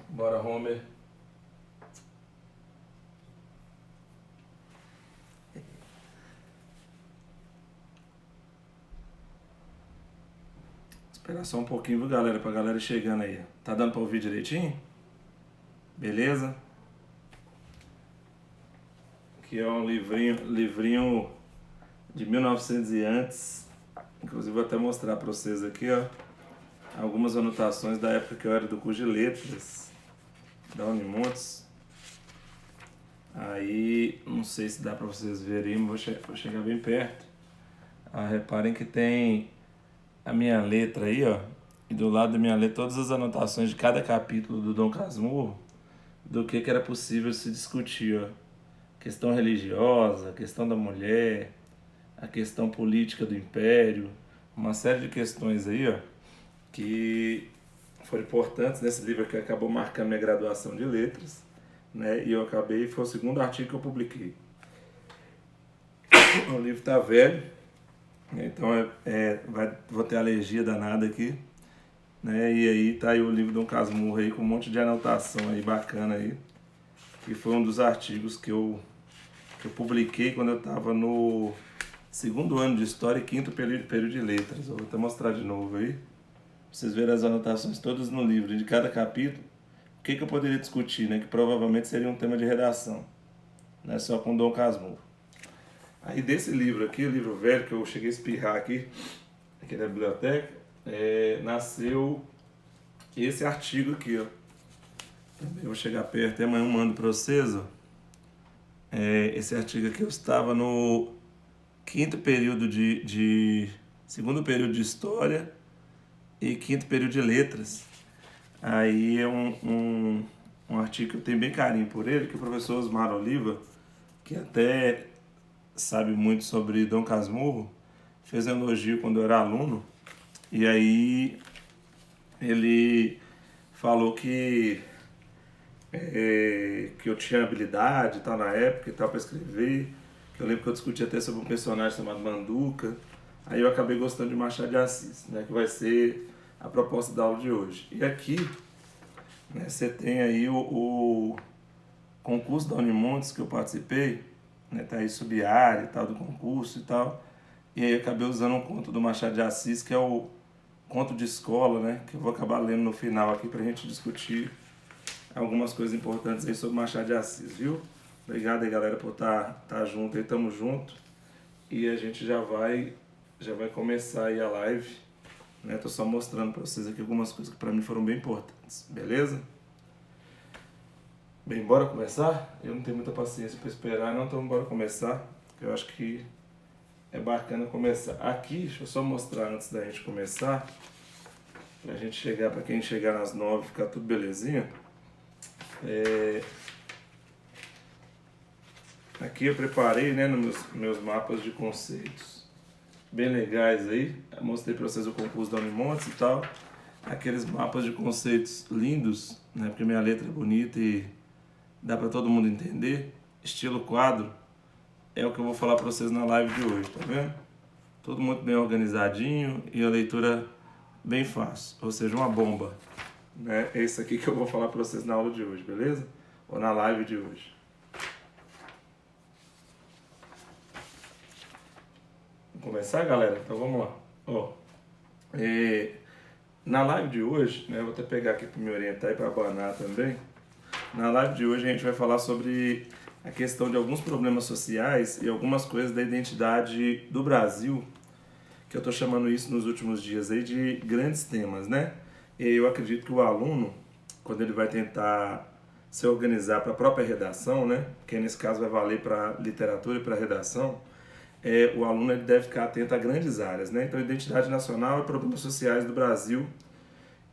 Bora, Homer. Esperar só um pouquinho, viu, galera? Pra galera chegando aí. Tá dando pra ouvir direitinho? Beleza? Aqui é um livrinho de 1900 e antes. Inclusive vou até mostrar pra vocês aqui, ó. Algumas anotações da época que eu era do curso de letras da Unimontes. Aí, não sei se dá pra vocês verem, mas vou chegar bem perto. Reparem que tem a minha letra aí, ó. E do lado da minha letra, todas as anotações de cada capítulo do Dom Casmurro, do que era possível se discutir, ó. Questão religiosa, questão da mulher, a questão política do império, uma série de questões aí, ó, que foram importantes nesse livro que acabou marcando minha graduação de letras, né? E foi o segundo artigo que eu publiquei. O livro tá velho, né? Então vou ter alergia danada aqui, né? E aí tá aí o livro Dom Casmurro aí com um monte de anotação aí bacana aí, que foi um dos artigos que eu publiquei quando eu estava no segundo ano de História e quinto período de Letras. Eu vou até mostrar de novo aí, pra vocês verem as anotações todas no livro, de cada capítulo. O que eu poderia discutir, né? Que provavelmente seria um tema de redação, né? Só com Dom Casmurro. Aí desse livro aqui, o livro velho, que eu cheguei a espirrar aqui na biblioteca, nasceu esse artigo aqui, ó. Também vou chegar perto, até amanhã eu mando para vocês, ó. Esse artigo aqui eu estava no segundo período de História e quinto período de Letras. Aí é um artigo que eu tenho bem carinho por ele, que o professor Osmar Oliva, que até sabe muito sobre Dom Casmurro, fez um elogio quando eu era aluno, e aí ele falou que eu tinha habilidade e tal na época e tal para escrever, que eu lembro que eu discuti até sobre um personagem chamado Manduca. Aí eu acabei gostando de Machado de Assis, né, que vai ser a proposta da aula de hoje. E aqui, né, você tem aí o concurso da Unimontes que eu participei, né, tá aí sub-área e tal do concurso e tal. E aí eu acabei usando um conto do Machado de Assis, que é o conto de escola, né, que eu vou acabar lendo no final aqui pra gente discutir algumas coisas importantes aí sobre Machado de Assis, viu? Obrigado aí, galera, por tá junto aí, tamo junto. E a gente já vai começar aí a live, né? Tô só mostrando pra vocês aqui algumas coisas que pra mim foram bem importantes, beleza? Bem, bora começar? Eu não tenho muita paciência pra esperar, não, então bora começar, que eu acho que é bacana começar. Aqui, deixa eu só mostrar antes da gente começar, pra gente chegar, pra quem chegar nas 9, ficar tudo belezinha. Aqui eu preparei, né, nos meus mapas de conceitos bem legais aí. Eu mostrei para vocês o concurso da Unimontes e tal. Aqueles mapas de conceitos lindos, né, porque minha letra é bonita e dá para todo mundo entender. Estilo quadro é o que eu vou falar para vocês na live de hoje, tá vendo? Tudo muito bem organizadinho e a leitura bem fácil, ou seja, uma bomba, né? É isso aqui que eu vou falar para vocês na aula de hoje, beleza? Ou na live de hoje. Vamos começar, galera? Então vamos lá. Ó, na live de hoje, né, eu vou até pegar aqui para me orientar e para abanar também. Na live de hoje a gente vai falar sobre a questão de alguns problemas sociais e algumas coisas da identidade do Brasil, que eu estou chamando isso nos últimos dias aí de grandes temas, né? E eu acredito que o aluno, quando ele vai tentar se organizar para a própria redação, né, que nesse caso vai valer para literatura e para redação, o aluno ele deve ficar atento a grandes áreas, né? Então, identidade nacional e problemas sociais do Brasil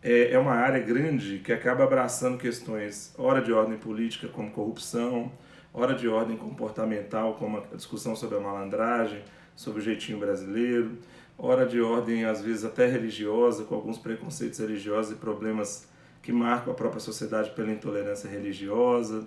é uma área grande que acaba abraçando questões, ora de ordem política, como corrupção, ora de ordem comportamental, como a discussão sobre a malandragem, sobre o jeitinho brasileiro, ora de ordem, às vezes, até religiosa, com alguns preconceitos religiosos e problemas que marcam a própria sociedade pela intolerância religiosa,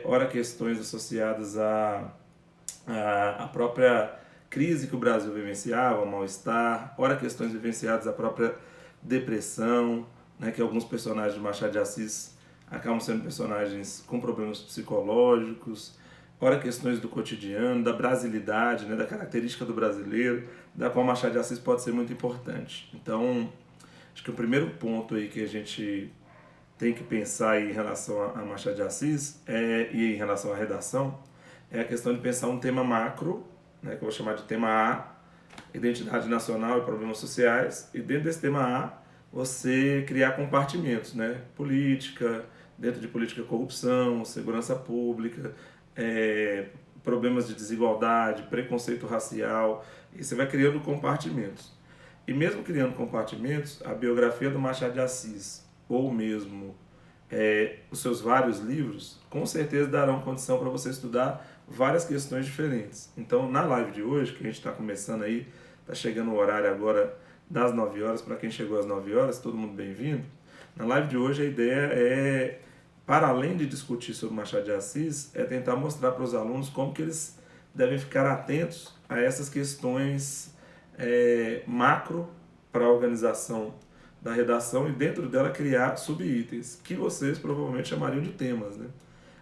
ora questões associadas a própria crise que o Brasil vivenciava, o mal-estar, ora questões vivenciadas a própria depressão, né, que alguns personagens de Machado de Assis acabam sendo personagens com problemas psicológicos, ora questões do cotidiano, da brasilidade, né, da característica do brasileiro, da qual Machado de Assis pode ser muito importante. Então, acho que o primeiro ponto aí que a gente tem que pensar em relação a Machado de Assis e em relação à redação é a questão de pensar um tema macro, né, que eu vou chamar de tema A, identidade nacional e problemas sociais, e dentro desse tema A você criar compartimentos, né, política, dentro de política corrupção, segurança pública, problemas de desigualdade, preconceito racial, e você vai criando compartimentos. E mesmo criando compartimentos, a biografia do Machado de Assis, ou mesmo os seus vários livros, com certeza darão condição para você estudar várias questões diferentes. Então, na live de hoje, que a gente está começando aí, está chegando o horário agora das 9 horas, para quem chegou às 9 horas, todo mundo bem-vindo. Na live de hoje, a ideia é, para além de discutir sobre Machado de Assis, é tentar mostrar para os alunos como que eles devem ficar atentos a essas questões macro para a organização da redação e dentro dela criar subitens, que vocês provavelmente chamariam de temas, né?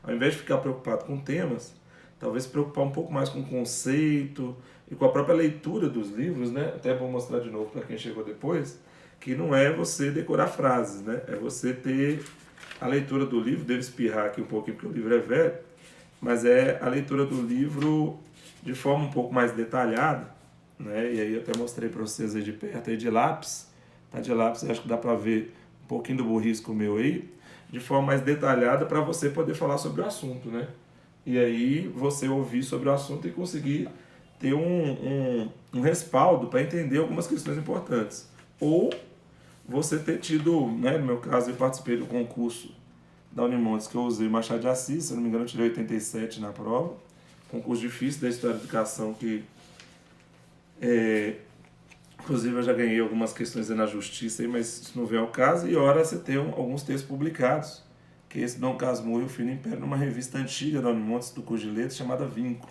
Ao invés de ficar preocupado com temas, talvez se preocupar um pouco mais com o conceito e com a própria leitura dos livros, né? Até vou mostrar de novo para quem chegou depois, que não é você decorar frases, né? É você ter a leitura do livro, devo espirrar aqui um pouquinho porque o livro é velho, mas é a leitura do livro de forma um pouco mais detalhada, né? E aí eu até mostrei para vocês aí de perto, aí de lápis, tá de lápis, acho que dá para ver um pouquinho do burrisco meu aí, de forma mais detalhada para você poder falar sobre o assunto, né? E aí você ouvir sobre o assunto e conseguir ter um respaldo para entender algumas questões importantes. Ou você ter tido, né, no meu caso eu participei do concurso da Unimontes que eu usei Machado de Assis, se eu não me engano eu tirei 87 na prova, concurso difícil da História da Educação que inclusive eu já ganhei algumas questões aí na justiça, aí, mas isso não vem ao caso. E ora você tem alguns textos publicados, que esse Dom Casmurro e o Fino Império, numa revista antiga da Unimontes do curso de letras, chamada Vinco.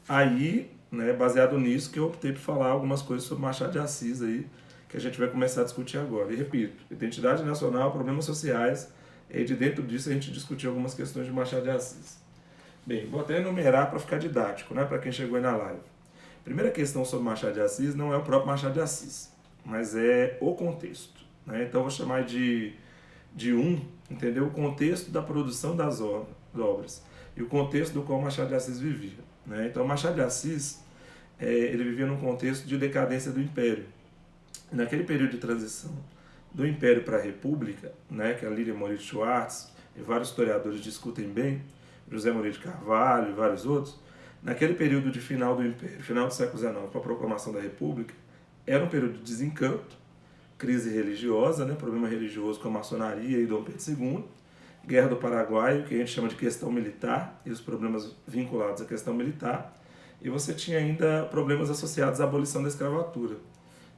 Aí, né, baseado nisso, que eu optei por falar algumas coisas sobre Machado de Assis aí, que a gente vai começar a discutir agora. E repito, identidade nacional, problemas sociais, e de dentro disso a gente discutir algumas questões de Machado de Assis. Bem, vou até enumerar para ficar didático, né, para quem chegou aí na live. Primeira questão sobre Machado de Assis não é o próprio Machado de Assis, mas é o contexto, né? Então eu vou chamar de entendeu? O contexto da produção das obras e o contexto do qual Machado de Assis vivia, né? Então Machado de Assis ele vivia num contexto de decadência do Império. E naquele período de transição do Império para a República, né, que a Lília Moreira Schwartz e vários historiadores discutem bem, José Moreira de Carvalho e vários outros, naquele período de final do Império, final do século XIX, para a proclamação da República, era um período de desencanto, crise religiosa, né, problema religioso com a maçonaria e Dom Pedro II, Guerra do Paraguai, que a gente chama de questão militar, e os problemas vinculados à questão militar, e você tinha ainda problemas associados à abolição da escravatura,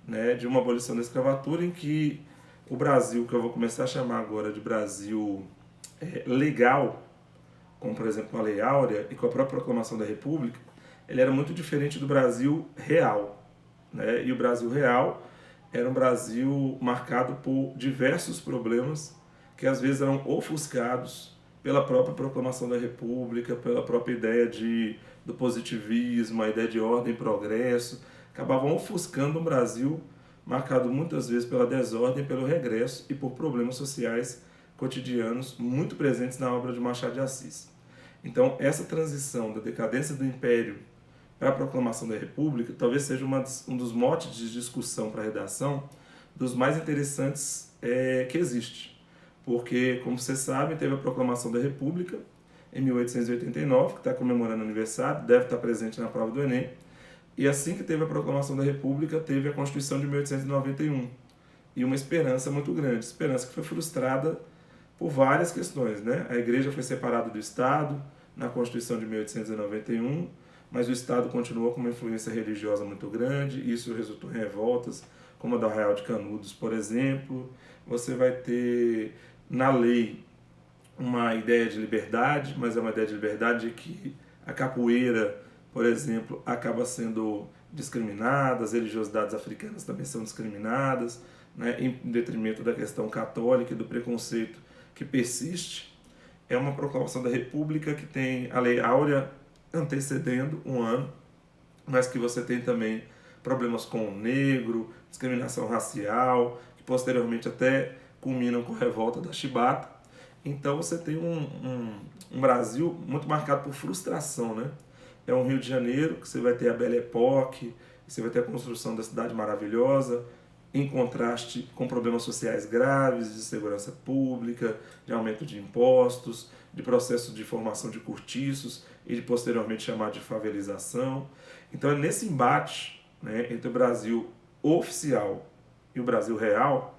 né, de uma abolição da escravatura em que o Brasil, que eu vou começar a chamar agora de Brasil legal, como por exemplo a Lei Áurea e com a própria proclamação da República, ele era muito diferente do Brasil real, né? E o Brasil real era um Brasil marcado por diversos problemas que às vezes eram ofuscados pela própria proclamação da República, pela própria ideia do positivismo, a ideia de ordem e progresso, acabavam ofuscando um Brasil marcado muitas vezes pela desordem, pelo regresso e por problemas sociais cotidianos muito presentes na obra de Machado de Assis. Então, essa transição da decadência do Império para a proclamação da República talvez seja um dos motes de discussão para a redação dos mais interessantes que existe. Porque, como vocês sabem, teve a proclamação da República em 1889, que está comemorando o aniversário, deve estar presente na prova do Enem. E assim que teve a proclamação da República, teve a Constituição de 1891. E uma esperança muito grande, esperança que foi frustrada por várias questões, né? A igreja foi separada do Estado na Constituição de 1891, mas o Estado continuou com uma influência religiosa muito grande, e isso resultou em revoltas, como a do Arraial de Canudos, por exemplo. Você vai ter na lei uma ideia de liberdade, mas é uma ideia de liberdade que a capoeira, por exemplo, acaba sendo discriminada, as religiosidades africanas também são discriminadas, né, em detrimento da questão católica e do preconceito que persiste é uma proclamação da República que tem a Lei Áurea antecedendo um ano, mas que você tem também problemas com o negro, discriminação racial, que posteriormente até culminam com a revolta da Chibata. Então você tem um Brasil muito marcado por frustração, né? É um Rio de Janeiro que você vai ter a Belle Époque, você vai ter a construção da cidade maravilhosa, em contraste com problemas sociais graves, de segurança pública, de aumento de impostos, de processo de formação de cortiços e de posteriormente chamado de favelização. Então é nesse embate, né, entre o Brasil oficial e o Brasil real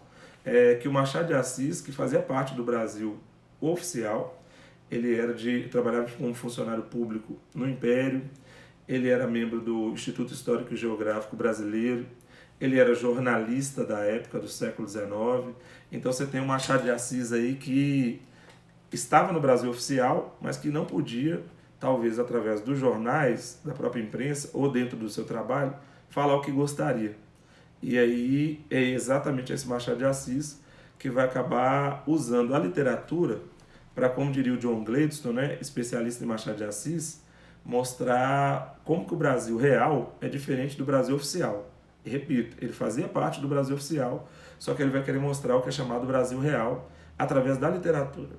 que o Machado de Assis, que fazia parte do Brasil oficial, ele trabalhava como funcionário público no Império, ele era membro do Instituto Histórico e Geográfico Brasileiro, ele era jornalista da época do século XIX. Então você tem o Machado de Assis aí que estava no Brasil oficial, mas que não podia, talvez através dos jornais, da própria imprensa ou dentro do seu trabalho, falar o que gostaria. E aí é exatamente esse Machado de Assis que vai acabar usando a literatura para, como diria o John Gladstone, né, especialista em Machado de Assis, mostrar como que o Brasil real é diferente do Brasil oficial. E repito, ele fazia parte do Brasil oficial, só que ele vai querer mostrar o que é chamado Brasil real através da literatura.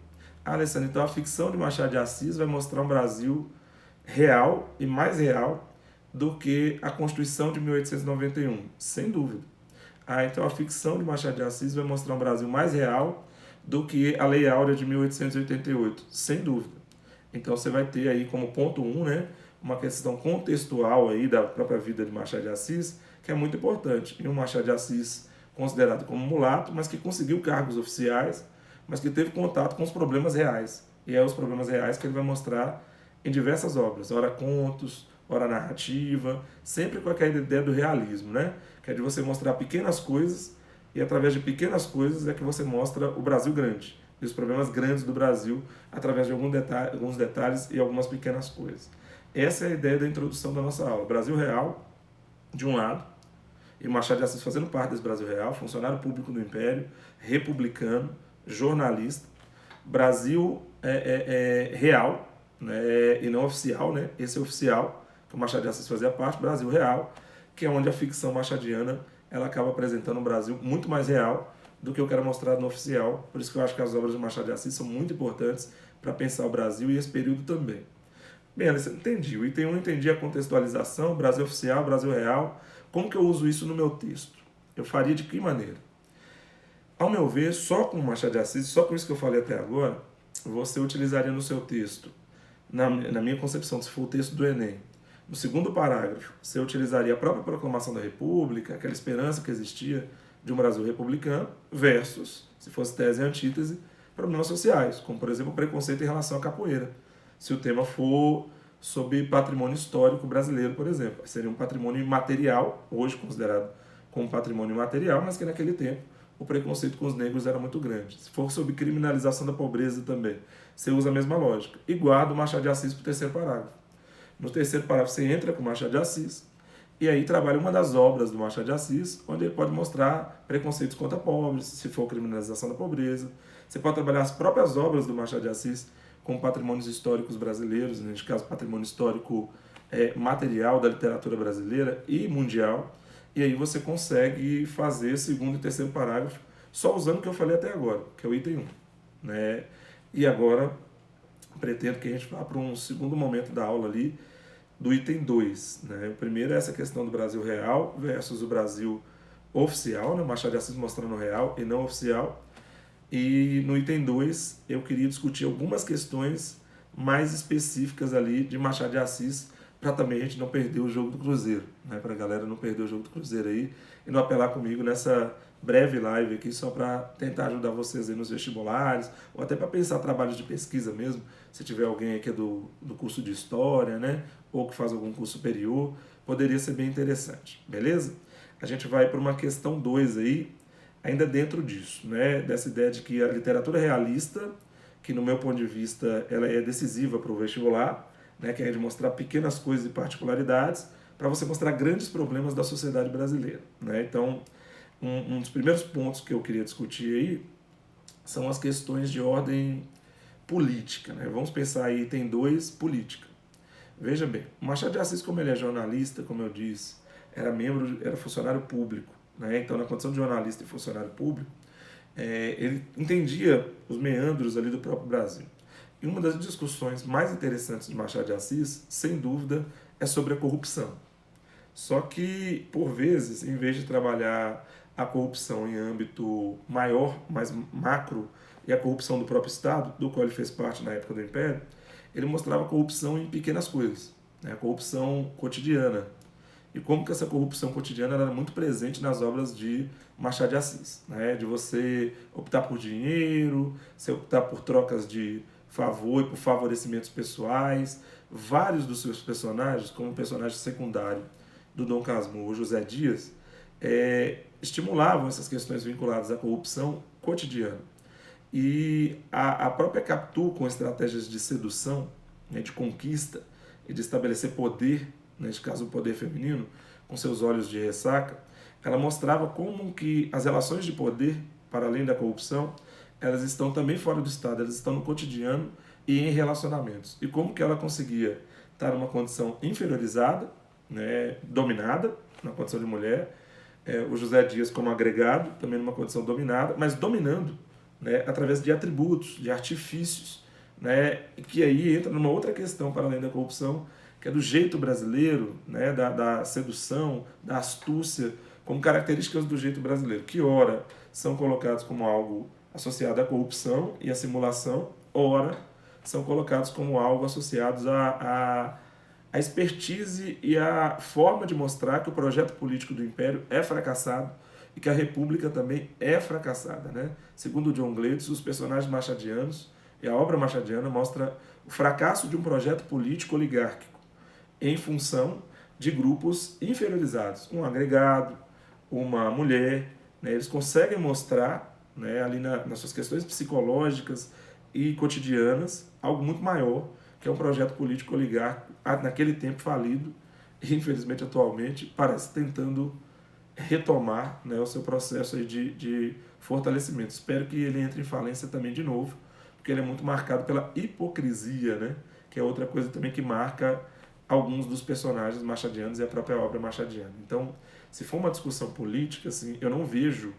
Alessandro, então a ficção de Machado de Assis vai mostrar um Brasil real e mais real do que a Constituição de 1891, sem dúvida. Então a ficção de Machado de Assis vai mostrar um Brasil mais real do que a Lei Áurea de 1888, sem dúvida. Então você vai ter aí como ponto 1, né, uma questão contextual aí da própria vida de Machado de Assis, que é muito importante. E um Machado de Assis considerado como mulato, mas que conseguiu cargos oficiais, mas que teve contato com os problemas reais. E é os problemas reais que ele vai mostrar em diversas obras, ora contos, ora narrativa, sempre com aquela ideia do realismo, né? Que é de você mostrar pequenas coisas e através de pequenas coisas é que você mostra o Brasil grande e os problemas grandes do Brasil através de alguns detalhes e algumas pequenas coisas. Essa é a ideia da introdução da nossa aula. Brasil real, de um lado, e Machado de Assis fazendo parte desse Brasil real, funcionário público do Império, republicano, jornalista, Brasil real, né, e não oficial, né? Esse é oficial, que o Machado de Assis fazia parte, Brasil real, que é onde a ficção machadiana ela acaba apresentando um Brasil muito mais real do que o que era mostrado no oficial. Por isso que eu acho que as obras de Machado de Assis são muito importantes para pensar o Brasil e esse período também. Bem, Alice, entendi. O item 1 entendi a contextualização, Brasil oficial, Brasil real. Como que eu uso isso no meu texto? Eu faria de que maneira? Ao meu ver, só com Machado de Assis, só com isso que eu falei até agora, você utilizaria no seu texto, na minha concepção, se for o texto do Enem, no segundo parágrafo, você utilizaria a própria proclamação da República, aquela esperança que existia de um Brasil republicano, versus, se fosse tese e antítese, problemas sociais, como, por exemplo, o preconceito em relação à capoeira. Se o tema for sobre patrimônio histórico brasileiro, por exemplo. Seria um patrimônio material, hoje considerado como patrimônio material, mas que naquele tempo o preconceito com os negros era muito grande. Se for sobre criminalização da pobreza também, você usa a mesma lógica. E guarda o Machado de Assis para o terceiro parágrafo. No terceiro parágrafo você entra com o Machado de Assis e aí trabalha uma das obras do Machado de Assis, onde ele pode mostrar preconceitos contra pobres, se for criminalização da pobreza. Você pode trabalhar as próprias obras do Machado de Assis com patrimônios históricos brasileiros, neste caso patrimônio histórico material da literatura brasileira e mundial, e aí você consegue fazer segundo e terceiro parágrafo só usando o que eu falei até agora, que é o item 1. Né? E agora pretendo que a gente vá para um segundo momento da aula ali, do item 2. Né? O primeiro é essa questão do Brasil real versus o Brasil oficial, né? Machado de Assis mostrando real e não oficial. E no item 2 eu queria discutir algumas questões mais específicas ali de Machado de Assis, para também a gente não perder o jogo do Cruzeiro, né? Para a galera não perder o jogo do Cruzeiro aí e não apelar comigo nessa breve live aqui só para tentar ajudar vocês aí nos vestibulares ou até para pensar trabalhos de pesquisa mesmo, se tiver alguém aí que é do curso de História, né? Ou que faz algum curso superior, poderia ser bem interessante, beleza? A gente vai para uma questão 2 aí, ainda dentro disso, né? Dessa ideia de que a literatura realista, que no meu ponto de vista ela é decisiva para o vestibular, né? Que é de mostrar pequenas coisas e particularidades para você mostrar grandes problemas da sociedade brasileira, né? Então, um dos primeiros pontos que eu queria discutir aí são as questões de ordem política, né? Vamos pensar aí, tem dois, política. Veja bem, o Machado de Assis, como ele é jornalista, como eu disse, era funcionário público, né? Então, na condição de jornalista e funcionário público, ele entendia os meandros ali do próprio Brasil. E uma das discussões mais interessantes de Machado de Assis, sem dúvida, é sobre a corrupção. Só que, por vezes, em vez de trabalhar a corrupção em âmbito maior, mais macro, e a corrupção do próprio Estado, do qual ele fez parte na época do Império, ele mostrava a corrupção em pequenas coisas, né? A corrupção cotidiana. E como que essa corrupção cotidiana era muito presente nas obras de Machado de Assis, né? De você optar por dinheiro, você optar por trocas de favor e por favorecimentos pessoais. Vários dos seus personagens, como o personagem secundário do Dom Casmurro, José Dias, estimulavam essas questões vinculadas à corrupção cotidiana. E a própria Capitu, com estratégias de sedução, né, de conquista e de estabelecer poder, neste caso o poder feminino, com seus olhos de ressaca, ela mostrava como que as relações de poder, para além da corrupção, elas estão também fora do Estado, elas estão no cotidiano e em relacionamentos. E como que ela conseguia estar numa condição inferiorizada, né, dominada, na condição de mulher, o José Dias como agregado, também numa condição dominada, mas dominando, né, através de atributos, de artifícios, né, que aí entra numa outra questão para além da corrupção, que é do jeito brasileiro, né, da sedução, da astúcia, como características do jeito brasileiro, que ora são colocados como algo associado à corrupção e à simulação, ora são colocados como algo associados à expertise e à forma de mostrar que o projeto político do Império é fracassado e que a República também é fracassada, né? Segundo John Gladys, os personagens machadianos e a obra machadiana mostra o fracasso de um projeto político oligárquico em função de grupos inferiorizados, um agregado, uma mulher, né? Eles conseguem mostrar, né, ali nas suas questões psicológicas e cotidianas algo muito maior, que é um projeto político oligárquico naquele tempo falido e infelizmente atualmente parece tentando retomar, né, o seu processo aí de fortalecimento. Espero que ele entre em falência também de novo, porque ele é muito marcado pela hipocrisia, né, que é outra coisa também que marca alguns dos personagens machadianos e a própria obra machadiana. Então, se for uma discussão política, assim, eu não vejo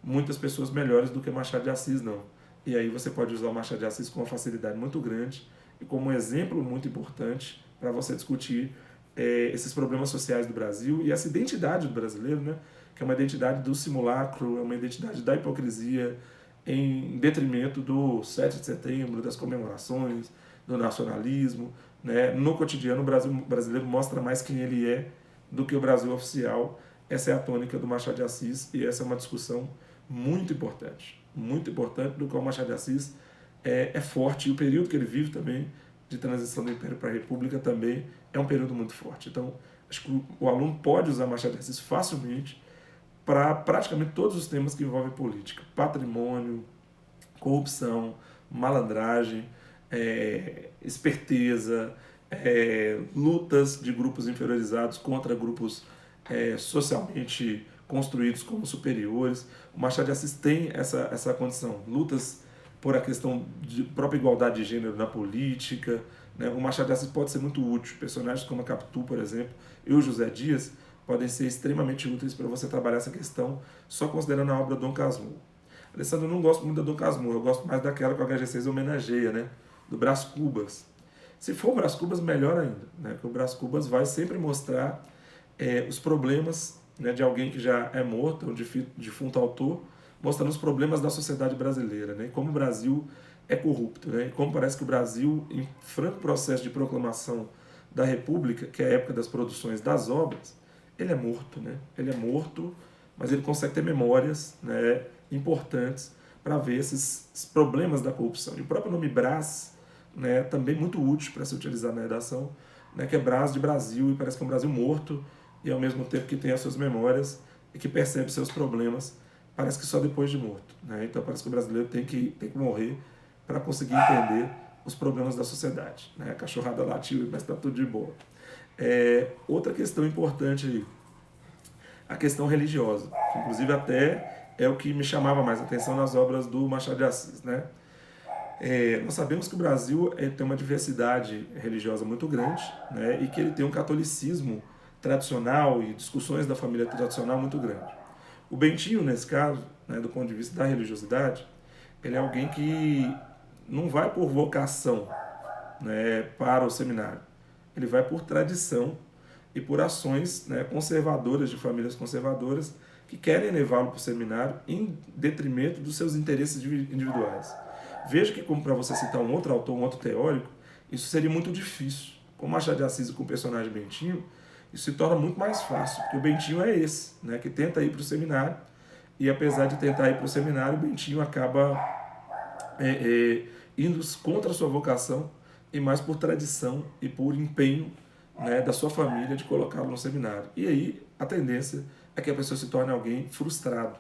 muitas pessoas melhores do que Machado de Assis, não. E aí você pode usar o Machado de Assis com uma facilidade muito grande e como um exemplo muito importante para você discutir esses problemas sociais do Brasil e essa identidade do brasileiro, né? Que é uma identidade do simulacro, é uma identidade da hipocrisia, em detrimento do 7 de setembro, das comemorações, do nacionalismo. Né? No cotidiano, o brasileiro mostra mais quem ele é do que o Brasil oficial. Essa é a tônica do Machado de Assis e essa é uma discussão muito importante, do qual o Machado de Assis é forte, e o período que ele vive também, de transição do Império para a República, também é um período muito forte. Então, acho que o aluno pode usar Machado de Assis facilmente para praticamente todos os temas que envolvem política, patrimônio, corrupção, malandragem, esperteza, lutas de grupos inferiorizados contra grupos socialmente construídos como superiores. O Machado de Assis tem essa condição, lutas por a questão de própria igualdade de gênero na política. Né? O Machado de Assis pode ser muito útil. Personagens como a Capitu, por exemplo, e o José Dias podem ser extremamente úteis para você trabalhar essa questão só considerando a obra Dom Casmurro. Alessandro, eu não gosto muito da Dom Casmurro, eu gosto mais daquela que o HG6 homenageia, né? Do Brás Cubas. Se for o Brás Cubas, melhor ainda, né? Porque o Brás Cubas vai sempre mostrar os problemas, né, de alguém que já é morto, um defunto autor, mostrando os problemas da sociedade brasileira, né? E como o Brasil é corrupto, né? E como parece que o Brasil, em franco processo de proclamação da República, que é a época das produções das obras, ele é morto, né? Ele é morto, mas ele consegue ter memórias, né, importantes para ver esses problemas da corrupção. E o próprio nome Brás, né, também muito útil para se utilizar na redação, né, que é Brás de Brasil, e parece que é um Brasil morto, e ao mesmo tempo que tem as suas memórias e que percebe seus problemas, parece que só depois de morto. Né? Então parece que o brasileiro tem que morrer para conseguir entender os problemas da sociedade. Né? A cachorrada latiu, mas está tudo de boa. Outra questão importante aí, a questão religiosa, que inclusive até é o que me chamava mais atenção nas obras do Machado de Assis, né? Nós sabemos que o Brasil tem uma diversidade religiosa muito grande, né, e que ele tem um catolicismo tradicional e discussões da família tradicional muito grande. O Bentinho, nesse caso, né, do ponto de vista da religiosidade, ele é alguém que não vai por vocação, né, para o seminário. Ele vai por tradição e por ações, né, conservadoras de famílias conservadoras que querem levá-lo para o seminário em detrimento dos seus interesses individuais. Veja que, como para você citar um outro autor, um outro teórico, isso seria muito difícil. Com Machado de Assis e com o personagem Bentinho, isso se torna muito mais fácil, porque o Bentinho é esse, né, que tenta ir para o seminário, e apesar de tentar ir para o seminário, o Bentinho acaba indo contra a sua vocação e mais por tradição e por empenho, né, da sua família de colocá-lo no seminário. E aí a tendência é que a pessoa se torne alguém frustrado.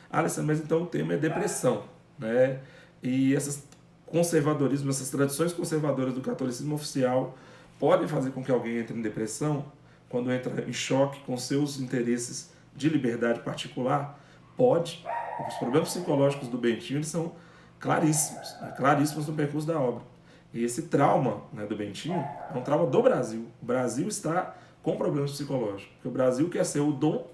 Alessandro, mas então o tema é depressão, né? E esses conservadorismo, essas tradições conservadoras do catolicismo oficial podem fazer com que alguém entre em depressão quando entra em choque com seus interesses de liberdade particular? Pode. Os problemas psicológicos do Bentinho eles são claríssimos, né? Claríssimos no percurso da obra. E esse trauma, né, do Bentinho é um trauma do Brasil. O Brasil está com problemas psicológicos. Porque o Brasil quer ser o dom,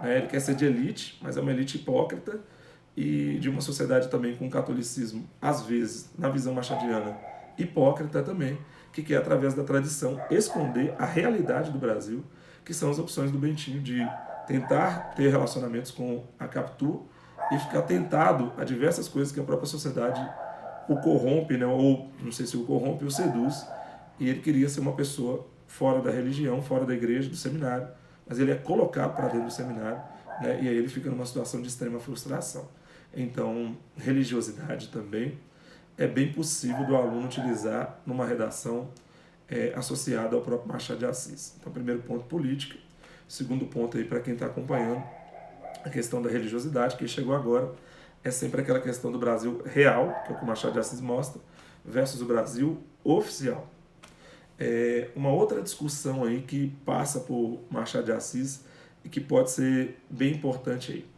né, ele quer ser de elite, mas é uma elite hipócrita e de uma sociedade também com catolicismo, às vezes, na visão machadiana, hipócrita também, que quer, através da tradição, esconder a realidade do Brasil, que são as opções do Bentinho de tentar ter relacionamentos com a Capitu e ficar tentado a diversas coisas que a própria sociedade o corrompe, né, ou não sei se o corrompe ou seduz, e ele queria ser uma pessoa fora da religião, fora da igreja, do seminário, mas ele é colocado para dentro do seminário, né, e aí ele fica numa situação de extrema frustração. Então, religiosidade também é bem possível do aluno utilizar numa redação associada ao próprio Machado de Assis. Então, primeiro ponto, política. Segundo ponto, aí para quem está acompanhando, a questão da religiosidade, que chegou agora, é sempre aquela questão do Brasil real, que é o que o Machado de Assis mostra, versus o Brasil oficial. Uma outra discussão aí que passa por Machado de Assis e que pode ser bem importante aí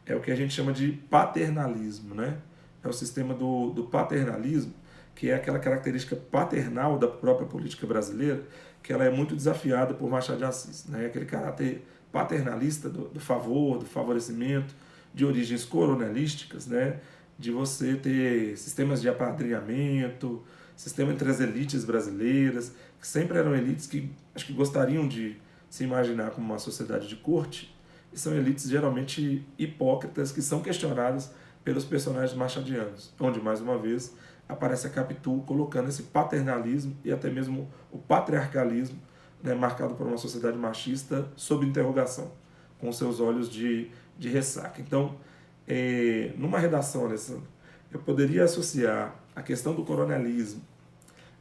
é o que a gente chama de paternalismo, né? É o sistema do paternalismo, que é aquela característica paternal da própria política brasileira, que ela é muito desafiada por Machado de Assis, né? Aquele caráter paternalista do favor, do favorecimento, de origens coronelísticas, né? De você ter sistemas de apadrinhamento, sistema entre as elites brasileiras, que sempre eram elites que acho que gostariam de se imaginar como uma sociedade de corte, e são elites geralmente hipócritas que são questionadas pelos personagens machadianos, onde, mais uma vez, aparece a Capitu colocando esse paternalismo e até mesmo o patriarcalismo, né, marcado por uma sociedade machista sob interrogação, com seus olhos de ressaca. Então, numa redação, Alessandro, eu poderia associar a questão do coronelismo,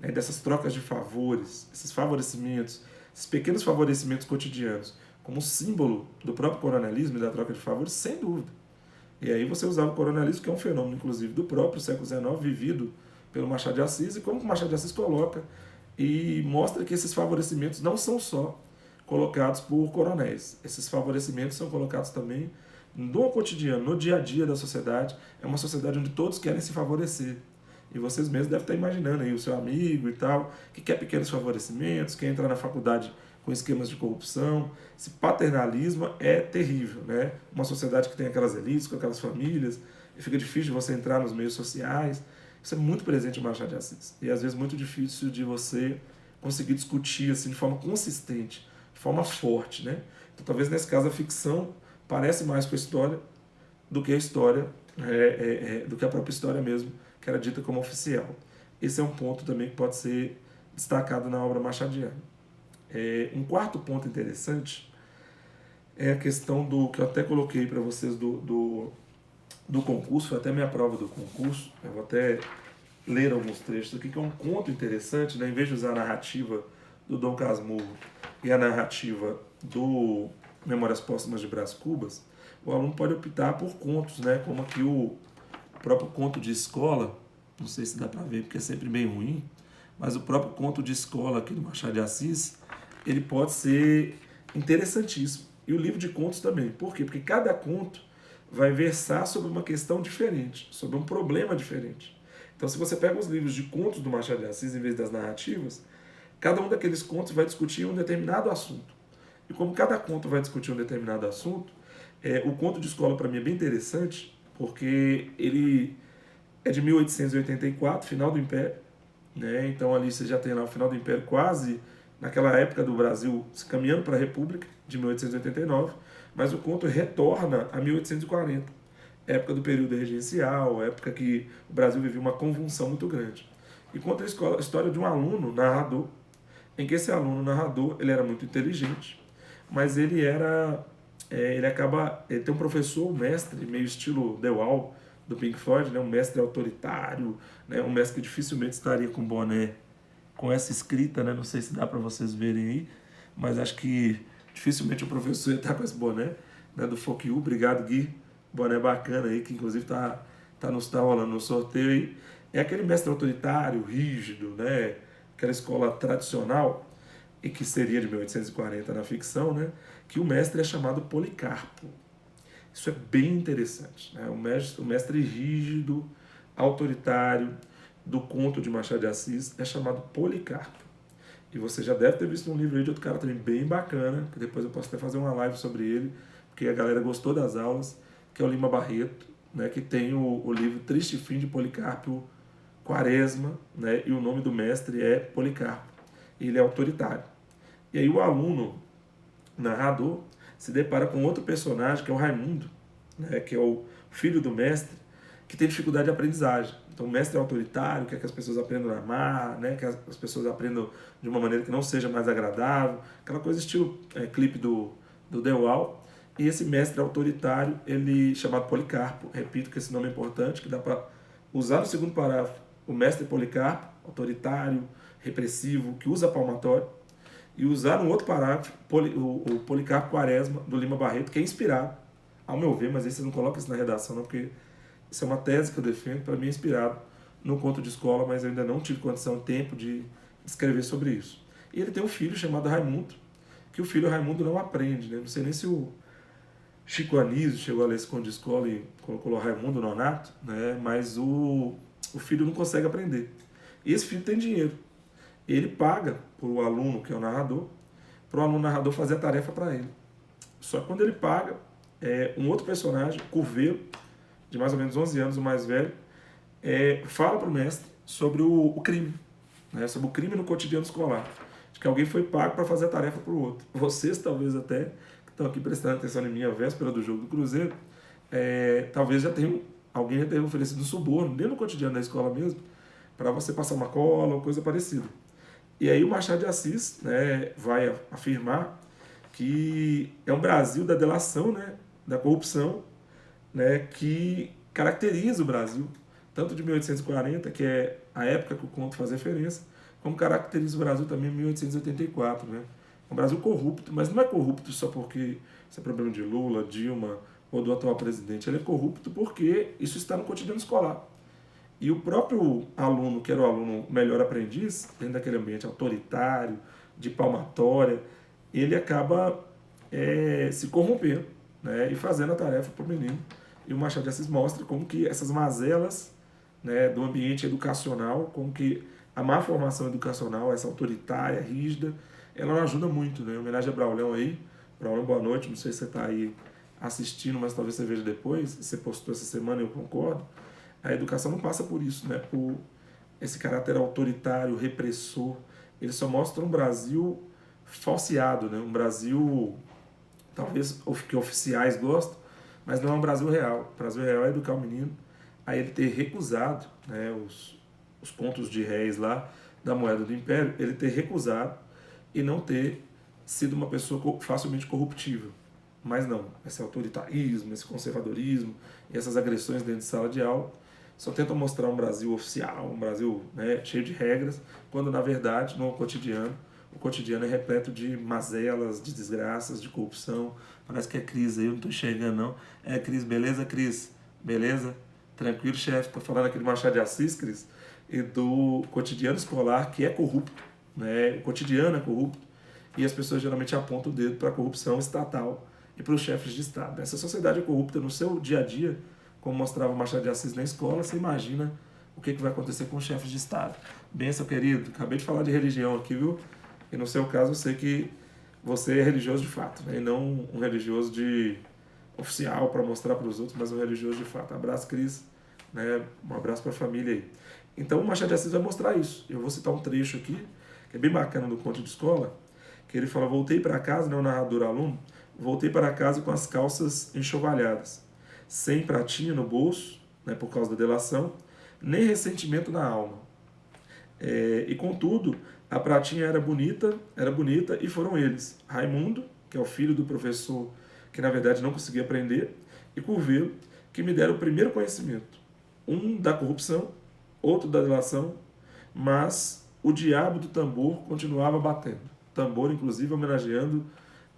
né, dessas trocas de favores, esses favorecimentos, esses pequenos favorecimentos cotidianos, como símbolo do próprio coronelismo e da troca de favores, sem dúvida. E aí você usava o coronelismo, que é um fenômeno, inclusive, do próprio século XIX, vivido pelo Machado de Assis, e como o Machado de Assis coloca e mostra que esses favorecimentos não são só colocados por coronéis. Esses favorecimentos são colocados também no cotidiano, no dia a dia da sociedade. É uma sociedade onde todos querem se favorecer. E vocês mesmos devem estar imaginando aí o seu amigo e tal, que quer pequenos favorecimentos, quer entrar na faculdade com esquemas de corrupção. Esse paternalismo é terrível, né? Uma sociedade que tem aquelas elites, com aquelas famílias, e fica difícil de você entrar nos meios sociais. Isso é muito presente no Machado de Assis. E às vezes muito difícil de você conseguir discutir assim, de forma consistente, de forma forte, né? Então talvez nesse caso a ficção parece mais com a história do que a história, do que a própria história mesmo, que era dita como oficial. Esse é um ponto também que pode ser destacado na obra machadiana. Um quarto ponto interessante é a questão do que eu até coloquei para vocês do concurso, foi até minha prova do concurso, eu vou até ler alguns trechos aqui, que é um conto interessante, né? Em vez de usar a narrativa do Dom Casmurro e a narrativa do Memórias Póstumas de Brás Cubas, o aluno pode optar por contos, né? Como aqui o próprio conto de escola, não sei se dá para ver porque é sempre bem ruim, mas o próprio conto de escola aqui do Machado de Assis, ele pode ser interessantíssimo. E o livro de contos também. Por quê? Porque cada conto vai versar sobre uma questão diferente, sobre um problema diferente. Então, se você pega os livros de contos do Machado de Assis, em vez das narrativas, cada um daqueles contos vai discutir um determinado assunto. E como cada conto vai discutir um determinado assunto, o conto de escola para mim é bem interessante, porque ele é de 1884, final do Império, né? Então ali você já tem lá o final do Império quase naquela época do Brasil se caminhando para a República, de 1889, mas o conto retorna a 1840, época do período regencial, época que o Brasil vivia uma convulsão muito grande. E conta a história de um aluno narrador, em que esse aluno narrador ele era muito inteligente, mas ele tem um professor, um mestre, meio estilo The Wall, do Pink Floyd, né? Um mestre autoritário, né? Um mestre que dificilmente estaria com boné com essa escrita, né? Não sei se dá para vocês verem aí, mas acho que dificilmente o professor ia estar com esse boné, né? Do Fuck You. Obrigado, Gui. Boné bacana aí, que inclusive tá rolando no sorteio aí. É aquele mestre autoritário, rígido, né? Aquela escola tradicional, e que seria de 1840 na ficção, né? Que o mestre é chamado Policarpo. Isso é bem interessante, né? O mestre rígido, autoritário do conto de Machado de Assis é chamado Policarpo. E você já deve ter visto um livro aí de outro cara também bem bacana, que depois eu posso até fazer uma live sobre ele, porque a galera gostou das aulas, que é o Lima Barreto, né? Que tem o livro Triste Fim de Policarpo Quaresma, né? E o nome do mestre é Policarpo. Ele é autoritário. E aí o aluno narrador se depara com outro personagem, que é o Raimundo, né, que é o filho do mestre, que tem dificuldade de aprendizagem. Então o mestre é autoritário, quer que as pessoas aprendam a amar, né, que as pessoas aprendam de uma maneira que não seja mais agradável, aquela coisa estilo clipe do The Wall. E esse mestre autoritário, ele chamado Policarpo, repito que esse nome é importante, que dá para usar no segundo parágrafo, o mestre Policarpo, autoritário, repressivo, que usa palmatório, e usar um outro parágrafo, o Policarpo Quaresma, do Lima Barreto, que é inspirado, ao meu ver, mas aí vocês não colocam isso na redação, não, porque isso é uma tese que eu defendo, para mim é inspirado no conto de escola, mas eu ainda não tive condição, tempo de escrever sobre isso. E ele tem um filho chamado Raimundo, que o filho Raimundo não aprende, né? Não sei nem se o Chico Anísio chegou a ler esse conto de escola e colocou Raimundo Nonato, né? Mas o filho não consegue aprender. E esse filho tem dinheiro. Ele paga para o aluno, que é o narrador, para o aluno narrador fazer a tarefa para ele. Só que quando ele paga, um outro personagem, Curvelo, de mais ou menos 11 anos, o mais velho, fala para o mestre sobre o crime, né? Sobre o crime no cotidiano escolar. De que alguém foi pago para fazer a tarefa para o outro. Vocês, talvez até, que estão aqui prestando atenção em mim, a véspera do jogo do Cruzeiro, talvez alguém já tenha oferecido um suborno, dentro do cotidiano da escola mesmo, para você passar uma cola ou coisa parecida. E aí o Machado de Assis, né, vai afirmar que é um Brasil da delação, né, da corrupção, né, que caracteriza o Brasil, tanto de 1840, que é a época que o conto faz referência, como caracteriza o Brasil também em 1884. Né? É um Brasil corrupto, mas não é corrupto só porque isso é problema de Lula, Dilma ou do atual presidente. Ele é corrupto porque isso está no cotidiano escolar. E o próprio aluno, que era o aluno melhor aprendiz, dentro daquele ambiente autoritário, de palmatória, ele acaba se corrompendo, né, e fazendo a tarefa para o menino. E o Machado de Assis mostra como que essas mazelas, né, do ambiente educacional, como que a má formação educacional, essa autoritária, rígida, ela não ajuda muito. Né? Em homenagem a Braulão aí. Braulão, boa noite. Não sei se você está aí assistindo, mas talvez você veja depois. Você postou essa semana e eu concordo. A educação não passa por isso, né? Por esse caráter autoritário, repressor. Ele só mostra um Brasil falseado, né? Um Brasil, talvez, que oficiais gostam, mas não é um Brasil real. O Brasil real é educar o menino a ele ter recusado, né, os contos de réis lá da moeda do Império, ele ter recusado e não ter sido uma pessoa facilmente corruptível. Mas não, esse autoritarismo, esse conservadorismo e essas agressões dentro de sala de aula só tentam mostrar um Brasil oficial, um Brasil, né, cheio de regras, quando na verdade, no cotidiano, o cotidiano é repleto de mazelas, de desgraças, de corrupção. Parece que é Cris aí, eu não estou enxergando não. É Cris, beleza, Cris? Beleza? Tranquilo, chefe? Estou falando aqui do Machado de Assis, Cris, e do cotidiano escolar, que é corrupto, né? O cotidiano é corrupto, e as pessoas geralmente apontam o dedo para a corrupção estatal e para os chefes de Estado. Essa sociedade é corrupta no seu dia a dia, como mostrava o Machado de Assis na escola, você imagina o que vai acontecer com os chefes de Estado. Benção, querido, acabei de falar de religião aqui, viu? E no seu caso eu sei que você é religioso de fato, né? E não um religioso de oficial para mostrar para os outros, mas um religioso de fato. Abraço, Cris, né? Um abraço para a família aí. Então o Machado de Assis vai mostrar isso. Eu vou citar um trecho aqui, que é bem bacana do conto de escola, que ele fala: voltei para casa, né, o narrador aluno, voltei para casa com as calças enxovalhadas, sem pratinha no bolso, né, por causa da delação, nem ressentimento na alma. E contudo, a pratinha era bonita e foram eles, Raimundo, que é o filho do professor que na verdade não conseguia aprender, e Curvelo, que me deram o primeiro conhecimento. Um da corrupção, outro da delação, mas o diabo do tambor continuava batendo. Tambor, inclusive, homenageando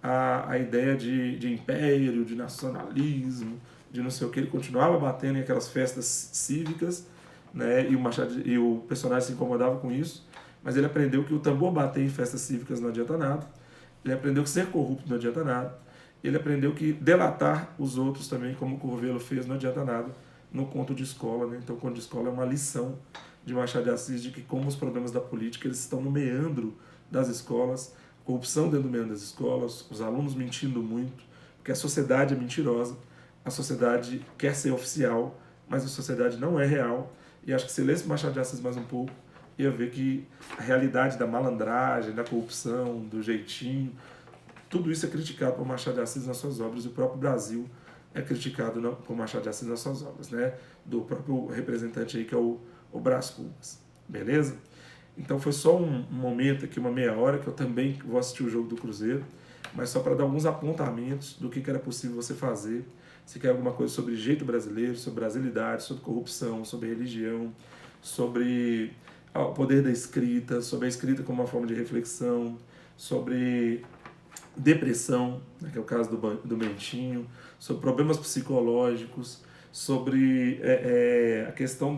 a ideia de império, de nacionalismo, de não sei o que. Ele continuava batendo em aquelas festas cívicas, né? E o personagem se incomodava com isso, mas ele aprendeu que o tambor bater em festas cívicas não adianta nada. Ele aprendeu que ser corrupto não adianta nada. Ele aprendeu que delatar os outros também, como o Curvelo fez, não adianta nada no conto de escola, né? Então o conto de escola é uma lição de Machado de Assis de que como os problemas da política eles estão no meandro das escolas, corrupção dentro do meandro das escolas, os alunos mentindo muito, porque a sociedade é mentirosa, a sociedade quer ser oficial, mas a sociedade não é real. E acho que se lesse Machado de Assis mais um pouco, ia ver que a realidade da malandragem, da corrupção, do jeitinho, tudo isso é criticado por Machado de Assis nas suas obras, e o próprio Brasil é criticado por Machado de Assis nas suas obras, né? Do próprio representante aí, que é o Brás Cubas. Beleza? Então foi só um momento aqui, uma meia hora, que eu também vou assistir o jogo do Cruzeiro, mas só para dar alguns apontamentos do que era possível você fazer. Se quer alguma coisa sobre jeito brasileiro, sobre brasilidade, sobre corrupção, sobre religião, sobre o poder da escrita, sobre a escrita como uma forma de reflexão, sobre depressão, né, que é o caso do Bentinho, sobre problemas psicológicos, sobre a questão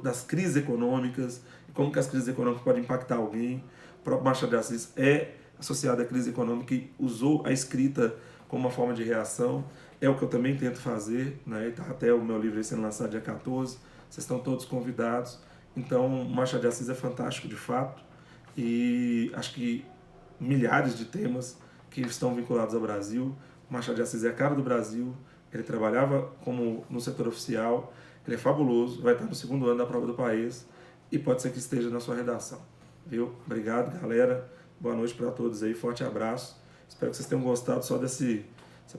das crises econômicas, e como que as crises econômicas podem impactar alguém. O próprio Machado de Assis é associado à crise econômica e usou a escrita como uma forma de reação. É o que eu também tento fazer, né? Tá até o meu livro sendo lançado dia 14, vocês estão todos convidados. Então, o Machado de Assis é fantástico de fato, e acho que milhares de temas que estão vinculados ao Brasil. O Machado de Assis é a cara do Brasil, ele trabalhava como no setor oficial, ele é fabuloso, vai estar no segundo ano da prova do país e pode ser que esteja na sua redação. Viu? Obrigado, galera. Boa noite para todos aí, forte abraço. Espero que vocês tenham gostado só dessa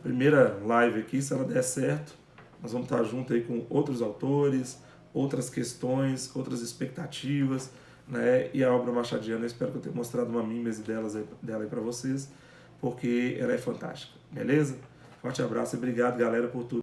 primeira live aqui. Se ela der certo, nós vamos estar junto aí com outros autores, outras questões, outras expectativas, né? E a obra machadiana, eu espero que eu tenha mostrado uma mímese dela aí para vocês, porque ela é fantástica, beleza? Forte abraço e obrigado, galera, por tudo.